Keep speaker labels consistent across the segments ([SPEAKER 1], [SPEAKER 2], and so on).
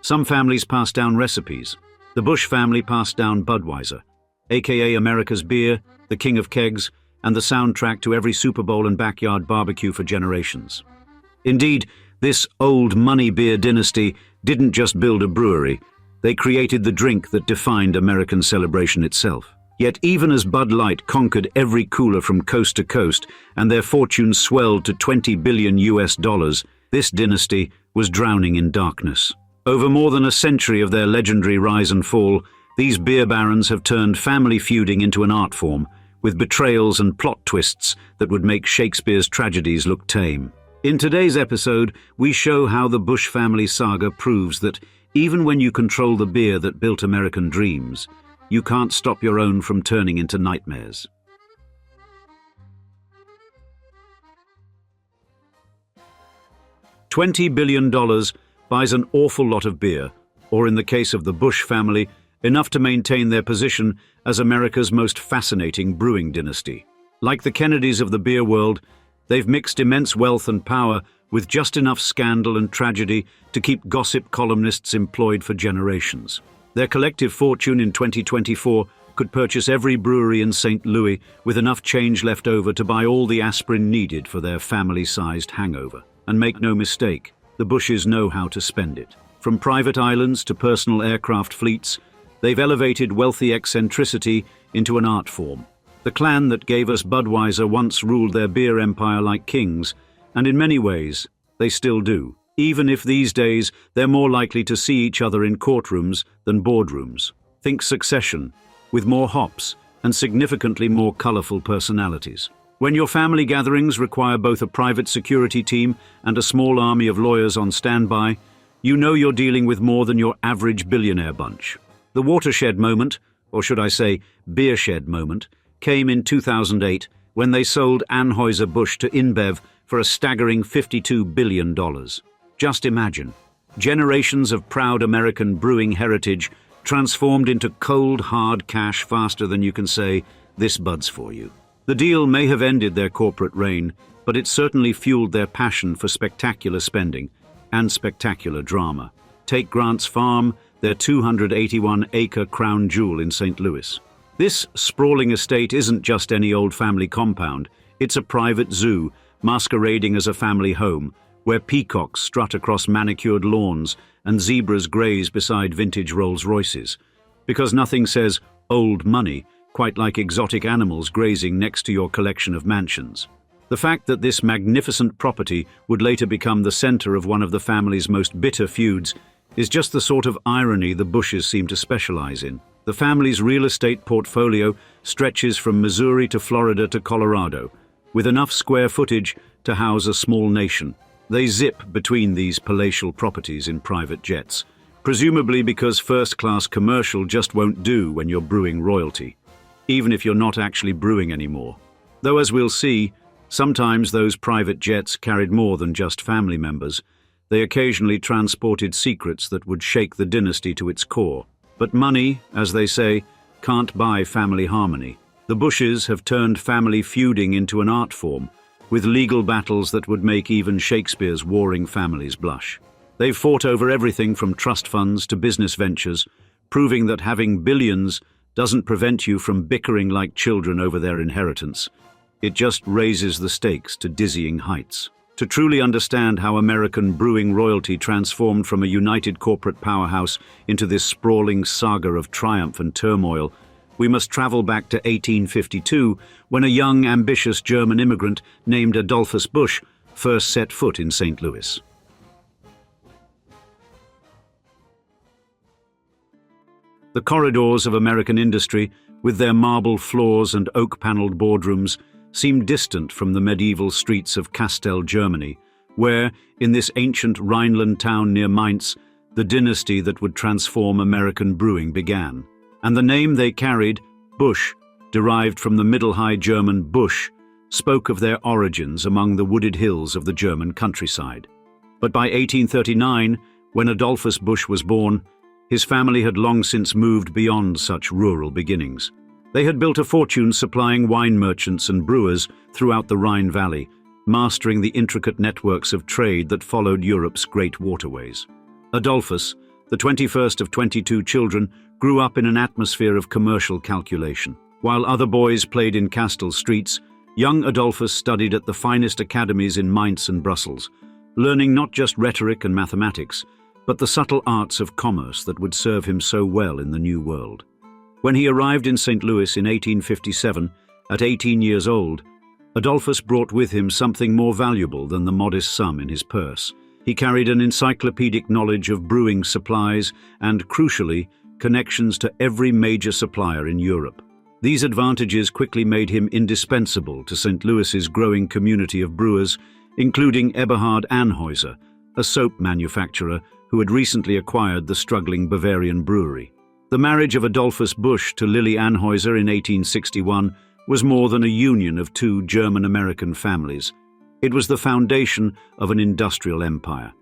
[SPEAKER 1] Some families pass down recipes. The Busch family passed down Budweiser, aka America's beer, the king of kegs, and the soundtrack to every Super Bowl and backyard barbecue for generations. Indeed, this old money beer dynasty didn't just build a brewery, they created the drink that defined American celebration itself. Yet even as Bud Light conquered every cooler from coast to coast and their fortunes swelled to $20 billion, this dynasty was drowning in darkness. Over more than a century of their legendary rise and fall, these beer barons have turned family feuding into an art form, with betrayals and plot twists that would make Shakespeare's tragedies look tame. In today's episode, we show how the Busch family saga proves that even when you control the beer that built American dreams, you can't stop your own from turning into nightmares. $20 billion buys an awful lot of beer, or in the case of the Busch family, enough to maintain their position as America's most fascinating brewing dynasty. Like the Kennedys of the beer world, they've mixed immense wealth and power with just enough scandal and tragedy to keep gossip columnists employed for generations. Their collective fortune in 2024 could purchase every brewery in St. Louis with enough change left over to buy all the aspirin needed for their family-sized hangover. And make no mistake, the Busches know how to spend it. From private islands to personal aircraft fleets, they've elevated wealthy eccentricity into an art form. The clan that gave us Budweiser once ruled their beer empire like kings, and in many ways, they still do. Even if these days they're more likely to see each other in courtrooms than boardrooms. Think Succession, with more hops and significantly more colorful personalities. When your family gatherings require both a private security team and a small army of lawyers on standby, you know you're dealing with more than your average billionaire bunch. The watershed moment, or should I say beershed moment, came in 2008 when they sold Anheuser-Busch to InBev for a staggering $52 billion. Just imagine, generations of proud American brewing heritage transformed into cold, hard cash faster than you can say, "This Bud's for you." The deal may have ended their corporate reign, but it certainly fueled their passion for spectacular spending and spectacular drama. Take Grant's Farm, their 281-acre crown jewel in St. Louis. This sprawling estate isn't just any old family compound, it's a private zoo masquerading as a family home, where peacocks strut across manicured lawns and zebras graze beside vintage Rolls-Royces. Because nothing says old money quite like exotic animals grazing next to your collection of mansions. The fact that this magnificent property would later become the center of one of the family's most bitter feuds is just the sort of irony the Busches seem to specialize in. The family's real estate portfolio stretches from Missouri to Florida to Colorado, with enough square footage to house a small nation. They zip between these palatial properties in private jets, presumably because first-class commercial just won't do when you're brewing royalty, even if you're not actually brewing anymore. Though as we'll see, sometimes those private jets carried more than just family members. They occasionally transported secrets that would shake the dynasty to its core. But money, as they say, can't buy family harmony. The Busches have turned family feuding into an art form, with legal battles that would make even Shakespeare's warring families blush. They've fought over everything from trust funds to business ventures, proving that having billions doesn't prevent you from bickering like children over their inheritance. It just raises the stakes to dizzying heights. To truly understand how American brewing royalty transformed from a united corporate powerhouse into this sprawling saga of triumph and turmoil, we must travel back to 1852, when a young, ambitious German immigrant named Adolphus Busch first set foot in St. Louis. The corridors of American industry, with their marble floors and oak-paneled boardrooms, seem distant from the medieval streets of Kastel, Germany, where, in this ancient Rhineland town near Mainz, the dynasty that would transform American brewing began. And the name they carried, Busch, derived from the Middle High German Busch, spoke of their origins among the wooded hills of the German countryside. But by 1839, when Adolphus Busch was born, his family had long since moved beyond such rural beginnings. They had built a fortune supplying wine merchants and brewers throughout the Rhine Valley, mastering the intricate networks of trade that followed Europe's great waterways. Adolphus, The 21st of 22 children grew up in an atmosphere of commercial calculation. While other boys played in Castle streets, young Adolphus studied at the finest academies in Mainz and Brussels, learning not just rhetoric and mathematics, but the subtle arts of commerce that would serve him so well in the New World. When he arrived in St. Louis in 1857, at 18 years old, Adolphus brought with him something more valuable than the modest sum in his purse. He carried an encyclopedic knowledge of brewing supplies and, crucially, connections to every major supplier in Europe. These advantages quickly made him indispensable to St. Louis's growing community of brewers, including Eberhard Anheuser, a soap manufacturer who had recently acquired the struggling Bavarian brewery. The marriage of Adolphus Busch to Lily Anheuser in 1861 was more than a union of two German-American families. It was the foundation of an industrial empire.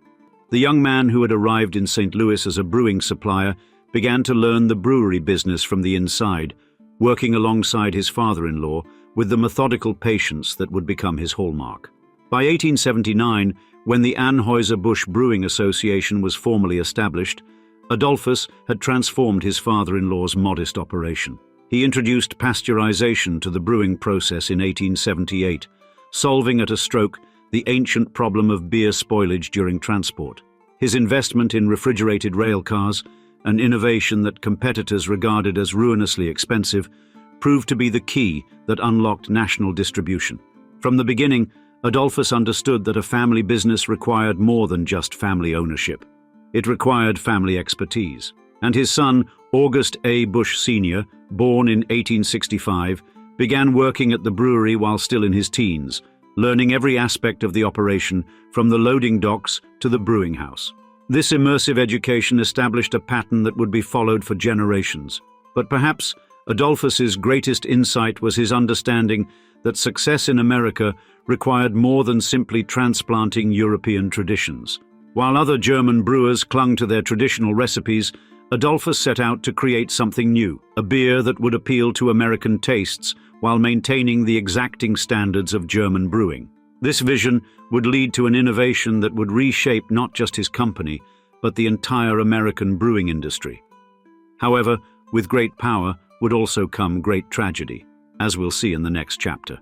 [SPEAKER 1] The young man who had arrived in St. Louis as a brewing supplier began to learn the brewery business from the inside, working alongside his father-in-law with the methodical patience that would become his hallmark. By 1879, when the Anheuser-Busch Brewing Association was formally established, Adolphus had transformed his father-in-law's modest operation. He introduced pasteurization to the brewing process in 1878, solving at a stroke the ancient problem of beer spoilage during transport. His investment in refrigerated rail cars, an innovation that competitors regarded as ruinously expensive, proved to be the key that unlocked national distribution. From the beginning, Adolphus understood that a family business required more than just family ownership. It required family expertise. And his son, August A. Busch Sr., born in 1865, began working at the brewery while still in his teens, learning every aspect of the operation from the loading docks to the brewing house. This immersive education established a pattern that would be followed for generations. But perhaps Adolphus's greatest insight was his understanding that success in America required more than simply transplanting European traditions. While other German brewers clung to their traditional recipes, Adolphus set out to create something new, a beer that would appeal to American tastes while maintaining the exacting standards of German brewing. This vision would lead to an innovation that would reshape not just his company, but the entire American brewing industry. However, with great power would also come great tragedy, as we'll see in the next chapter.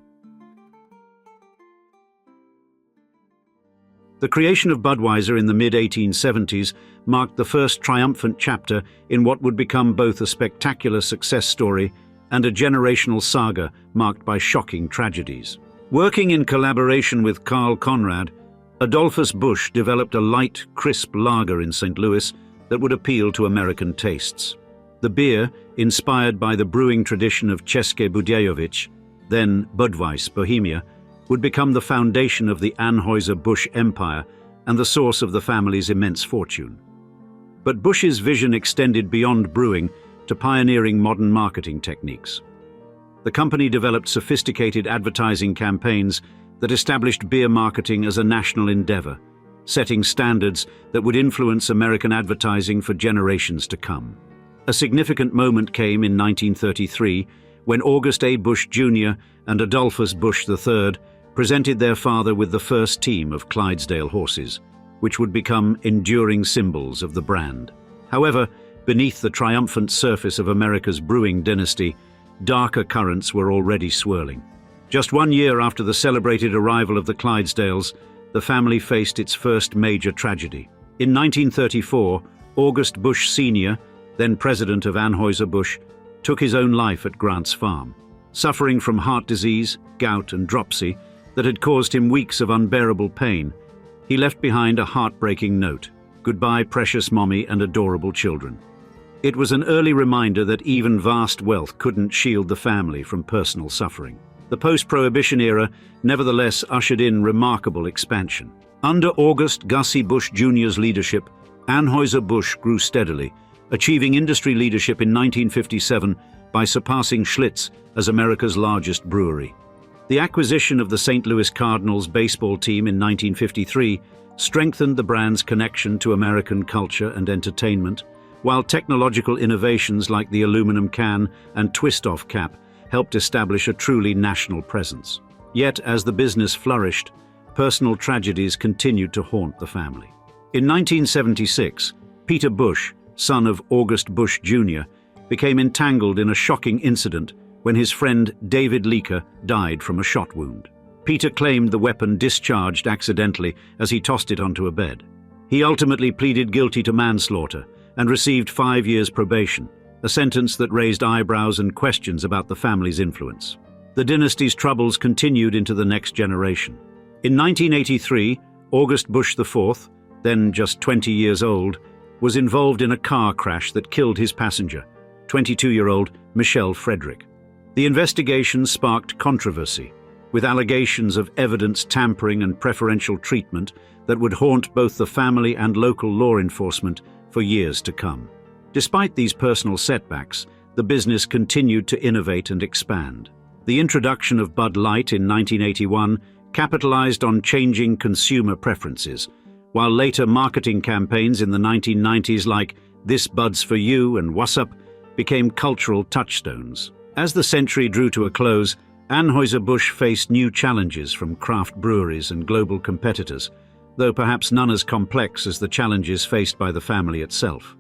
[SPEAKER 1] The creation of Budweiser in the mid-1870s marked the first triumphant chapter in what would become both a spectacular success story and a generational saga marked by shocking tragedies. Working in collaboration with Karl Conrad, Adolphus Busch developed a light, crisp lager in St. Louis that would appeal to American tastes. The beer, inspired by the brewing tradition of České Budějovice, then Budweiser, Bohemia, would become the foundation of the Anheuser-Busch empire and the source of the family's immense fortune. But Busch's vision extended beyond brewing to pioneering modern marketing techniques. The company developed sophisticated advertising campaigns that established beer marketing as a national endeavor, setting standards that would influence American advertising for generations to come. A significant moment came in 1933 when August A. Busch Jr. and Adolphus Busch III presented their father with the first team of Clydesdale horses, which would become enduring symbols of the brand. However, beneath the triumphant surface of America's brewing dynasty, darker currents were already swirling. Just 1 year after the celebrated arrival of the Clydesdales, the family faced its first major tragedy. In 1934, August Busch Sr., then president of Anheuser-Busch, took his own life at Grant's farm. Suffering from heart disease, gout, and dropsy that had caused him weeks of unbearable pain, he left behind a heartbreaking note: "Goodbye, precious mommy and adorable children." It was an early reminder that even vast wealth couldn't shield the family from personal suffering. The post-Prohibition era nevertheless ushered in remarkable expansion. Under August Gussie Busch Jr.'s leadership, Anheuser-Busch grew steadily, achieving industry leadership in 1957 by surpassing Schlitz as America's largest brewery. The acquisition of the St. Louis Cardinals baseball team in 1953 strengthened the brand's connection to American culture and entertainment, while technological innovations like the aluminum can and twist-off cap helped establish a truly national presence. Yet, as the business flourished, personal tragedies continued to haunt the family. In 1976, Peter Busch, son of August Busch Jr., became entangled in a shocking incident when his friend David Leaker died from a shot wound. Peter claimed the weapon discharged accidentally as he tossed it onto a bed. He ultimately pleaded guilty to manslaughter and received 5 years probation, a sentence that raised eyebrows and questions about the family's influence. The dynasty's troubles continued into the next generation. In 1983, August Busch IV, then just 20 years old, was involved in a car crash that killed his passenger, 22-year-old Michelle Frederick. The investigation sparked controversy, with allegations of evidence tampering and preferential treatment that would haunt both the family and local law enforcement for years to come. Despite these personal setbacks, the business continued to innovate and expand. The introduction of Bud Light in 1981 capitalized on changing consumer preferences, while later marketing campaigns in the 1990s like "This Bud's for You" and "What's Up" became cultural touchstones. As the century drew to a close, Anheuser-Busch faced new challenges from craft breweries and global competitors, though perhaps none as complex as the challenges faced by the family itself.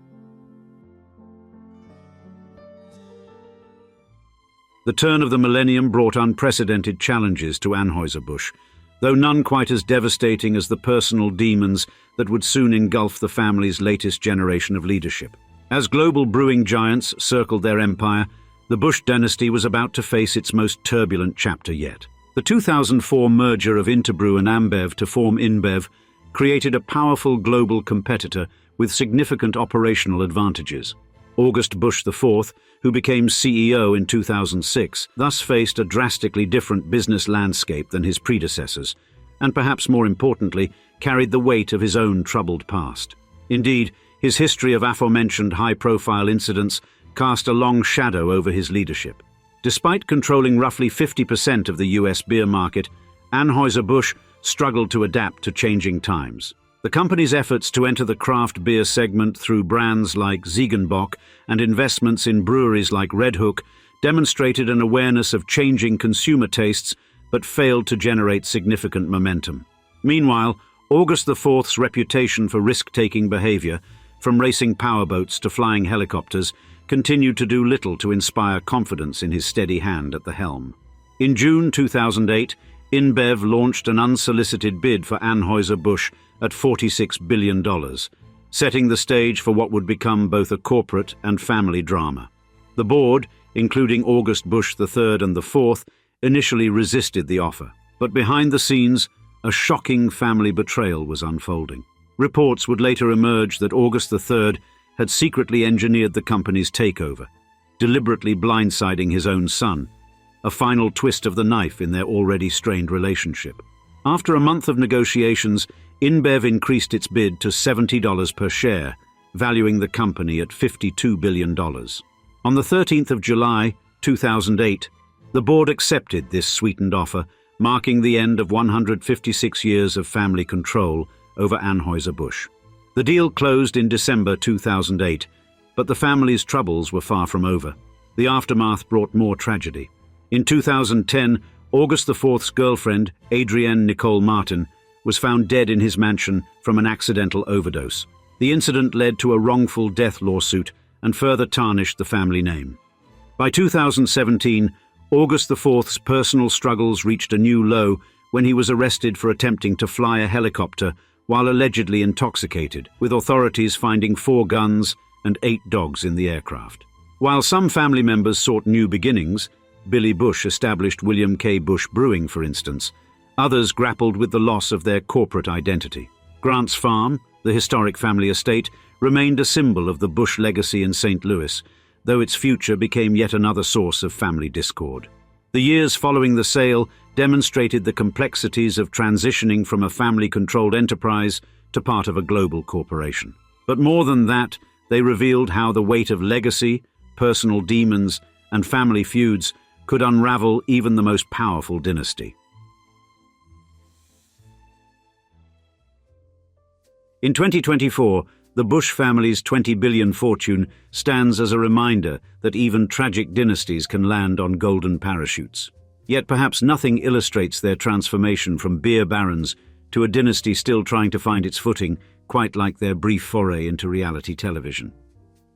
[SPEAKER 1] The turn of the millennium brought unprecedented challenges to Anheuser-Busch, though none quite as devastating as the personal demons that would soon engulf the family's latest generation of leadership. As global brewing giants circled their empire, the Busch dynasty was about to face its most turbulent chapter yet. The 2004 merger of Interbrew and Ambev to form InBev created a powerful global competitor with significant operational advantages. August Busch IV, who became CEO in 2006, thus faced a drastically different business landscape than his predecessors, and perhaps more importantly, carried the weight of his own troubled past. Indeed, his history of aforementioned high-profile incidents cast a long shadow over his leadership. Despite controlling roughly 50% of the US beer market, Anheuser-Busch struggled to adapt to changing times. The company's efforts to enter the craft beer segment through brands like Ziegenbock and investments in breweries like Red Hook demonstrated an awareness of changing consumer tastes but failed to generate significant momentum. Meanwhile, August IV's reputation for risk-taking behavior, from racing powerboats to flying helicopters, continued to do little to inspire confidence in his steady hand at the helm. In June 2008, InBev launched an unsolicited bid for Anheuser-Busch at $46 billion, setting the stage for what would become both a corporate and family drama. The board, including August Busch III and IV, initially resisted the offer, but behind the scenes, a shocking family betrayal was unfolding. Reports would later emerge that August III had secretly engineered the company's takeover, deliberately blindsiding his own son, a final twist of the knife in their already strained relationship. After a month of negotiations, InBev increased its bid to $70 per share, valuing the company at $52 billion. On the 13th of July, 2008, the board accepted this sweetened offer, marking the end of 156 years of family control over Anheuser-Busch. The deal closed in December 2008, but the family's troubles were far from over. The aftermath brought more tragedy. In 2010, August IV's girlfriend, Adrienne Nicole Martin, was found dead in his mansion from an accidental overdose. The incident led to a wrongful death lawsuit and further tarnished the family name. By 2017, August IV's personal struggles reached a new low when he was arrested for attempting to fly a helicopter while allegedly intoxicated, with authorities finding 4 guns and 8 dogs in the aircraft. While some family members sought new beginnings, Billy Busch established William K. Busch Brewing, for instance, others grappled with the loss of their corporate identity. Grant's Farm, the historic family estate, remained a symbol of the Busch legacy in St. Louis, though its future became yet another source of family discord. The years following the sale demonstrated the complexities of transitioning from a family-controlled enterprise to part of a global corporation. But more than that, they revealed how the weight of legacy, personal demons, and family feuds could unravel even the most powerful dynasty. In 2024, the Busch family's $20 billion fortune stands as a reminder that even tragic dynasties can land on golden parachutes. Yet perhaps nothing illustrates their transformation from beer barons to a dynasty still trying to find its footing, quite like their brief foray into reality television.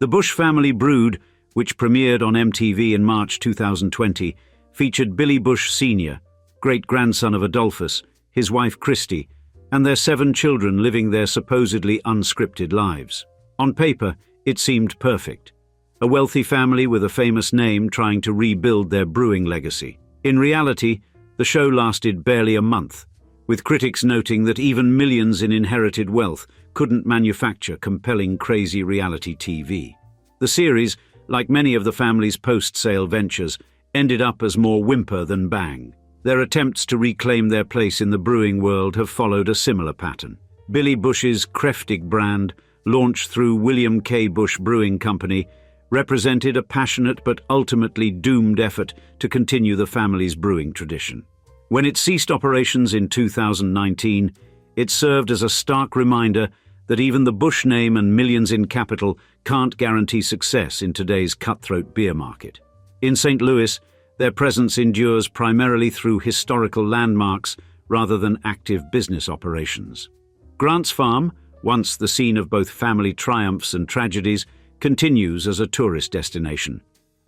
[SPEAKER 1] The Busch family brewed, which premiered on MTV in March 2020, featured Billy Busch Sr., great-grandson of Adolphus, his wife Christy, and their 7 children living their supposedly unscripted lives. On paper, it seemed perfect. A wealthy family with a famous name trying to rebuild their brewing legacy. In reality, the show lasted barely a month, with critics noting that even millions in inherited wealth couldn't manufacture compelling crazy reality TV. The series, like many of the family's post-sale ventures, ended up as more whimper than bang. Their attempts to reclaim their place in the brewing world have followed a similar pattern. Billy Busch's Kräftig brand, launched through William K. Busch Brewing Company, represented a passionate but ultimately doomed effort to continue the family's brewing tradition. When it ceased operations in 2019, it served as a stark reminder that even the Busch name and millions in capital can't guarantee success in today's cutthroat beer market. In St. Louis, their presence endures primarily through historical landmarks rather than active business operations. Grant's Farm, once the scene of both family triumphs and tragedies, continues as a tourist destination,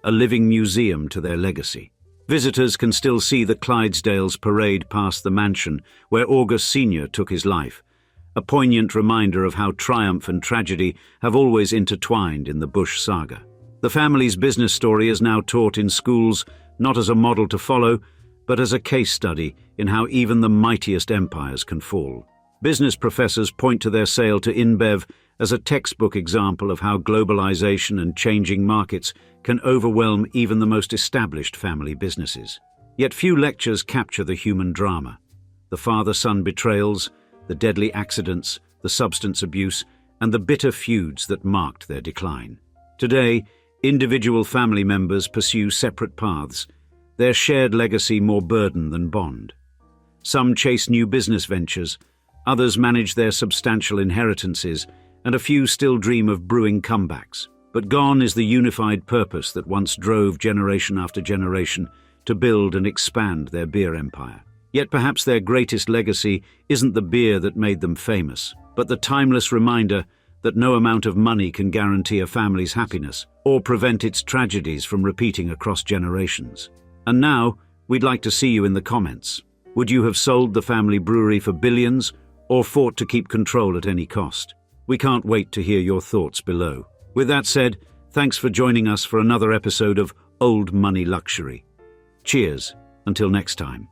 [SPEAKER 1] a living museum to their legacy. Visitors can still see the Clydesdales parade past the mansion where August Sr. took his life, a poignant reminder of how triumph and tragedy have always intertwined in the Busch saga. The family's business story is now taught in schools not as a model to follow, but as a case study in how even the mightiest empires can fall. Business professors point to their sale to InBev as a textbook example of how globalization and changing markets can overwhelm even the most established family businesses. Yet few lectures capture the human drama. The father-son betrayals, the deadly accidents, the substance abuse, and the bitter feuds that marked their decline. Today, individual family members pursue separate paths, their shared legacy more burden than bond. Some chase new business ventures, others manage their substantial inheritances, and a few still dream of brewing comebacks. But gone is the unified purpose that once drove generation after generation to build and expand their beer empire. Yet perhaps their greatest legacy isn't the beer that made them famous, but the timeless reminder that no amount of money can guarantee a family's happiness or prevent its tragedies from repeating across generations. And now, we'd like to see you in the comments. Would you have sold the family brewery for billions or fought to keep control at any cost? We can't wait to hear your thoughts below. With that said, thanks for joining us for another episode of Old Money Luxury. Cheers, until next time.